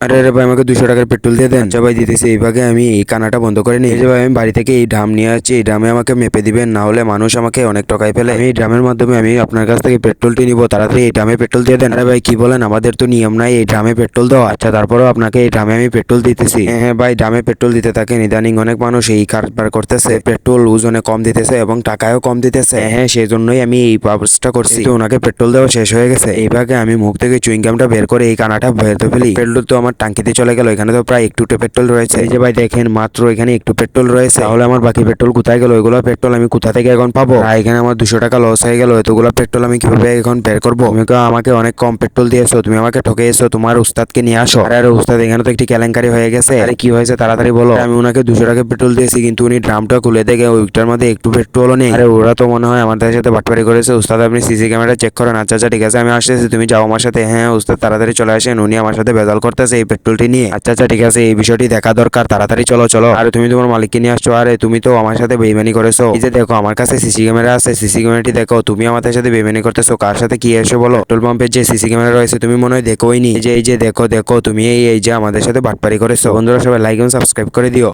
আরে আরে ভাই, আমাকে 200 টাকার পেট্রোল দিয়ে দেন। আচ্ছা ভাই, দিতেছি। এইভাবে আমি এই কানাটা বন্ধ করে নিই। এই যে ভাই, আমি বাড়ি থেকে এই ড্রাম নিয়ে আসছি, এই ড্রামে আমাকে মেপে দিবেন, না হলে মানুষ আমাকে অনেক টকাই ফেলে। আমি এই ড্রামের মাধ্যমে আমি আপনার কাছ থেকে পেট্রোলটি নিব, তাড়াতাড়ি এই ড্রামে পেট্রোল দিয়ে দেন। আরে ভাই, কি বলেন, আমাদের তো নিয়ম নাই এই ড্রামে পেট্রোল দেওয়া। আচ্ছা, তারপরেও আপনাকে এই ড্রামে আমি পেট্রোল দিতেছি। হ্যাঁ হ্যাঁ ভাই, ড্রামে পেট্রোল দিতে থাকেন। ইদানিং অনেক মানুষ এই কারবার করতেছে, পেট্রোল ওজনে কম দিতেছে এবং টাকায়ও কম দিতেছে। হ্যাঁ হ্যাঁ, সেই জন্যই আমি এই ব্যবস্থা করছি। তো ওনাকে পেট্রোল দেওয়া শেষ হয়ে গেছে, এইভাবে আমি মুখ থেকে চুইংগামটা বের করে এই কানাটা ভেতরে ফেলি। পেট্রোল তো আমার টাঙ্কিতে চলে গেল, এখানে তো প্রায় একটু পেট্রোল রয়েছে। এই যে ভাই দেখেন, মাত্র এখানে একটু পেট্রোল রয়েছে। তাহলে আমার বাকি পেট্রোল কোথায় গেল? ওইগুলো পেট্রোল আমি কোথা থেকে এখন পাবো? আর এখানে আমার 200 টাকা লস হয়ে গেল। এতগুলো পেট্রোল আমি কিভাবে এখন বের করবো? তুমি তো আমাকে অনেক কম পেট্রোল দিয়েছো, তুমি আমাকে ঠকেছো। তোমার উস্তাদকে নিয়ে আসো। আরে উস্তাদ, এখানে তো একটি কেলেঙ্কারি হয়ে গেছে। আরে কি হয়েছে তাড়াতাড়ি বলো। আমি ওনাকে 200 টাকা পেট্রোল দিয়েছি, কিন্তু উনি ড্রামটা খুলে দেখে ওইটার মধ্যে একটু পেট্রোলও নেই। আরে ওরা তো মনে হয় আমাদের সাথে বাটপারি করেছে। উস্তাদ, আপনি সিসি ক্যামেরা চেক করেন। আচ্ছা আচ্ছা, ঠিক আছে, আমি আসতেছি, তুমি যাও আমার সাথে। হ্যাঁ উস্তাদ, তাড়াতাড়ি চলে আসেন, উনি আমার সাথে ভেজাল করতেছে এই পেট্রোলটি নিয়ে। আচ্ছা আচ্ছা, ঠিক আছে, এই বিষয়টি দেখা দরকার, তাড়াতাড়ি চলো চলো। আরে তুমি তোমার মালিককে নিয়ে আসছো। আরে তুমি তো আমার সাথে বেইমানি করেছো। এই যে দেখো, আমার কাছে সিসি ক্যামেরা আছে, সিসি ক্যামেরাটি দেখো। তুমি আমাদের সাথে বেইমানি করতেছো, কার সাথে কি এসে বলো? পেট্রোল পাম্পের যে সিসি ক্যামেরা রয়েছে তুমি মনে হয় দেখোইনি। এই যে দেখো দেখো, তুমি এই যে আমাদের সাথে বাটপারি করেছো। বন্ধুরা, সবাই লাইক এবং সাবস্ক্রাইব করে দিও।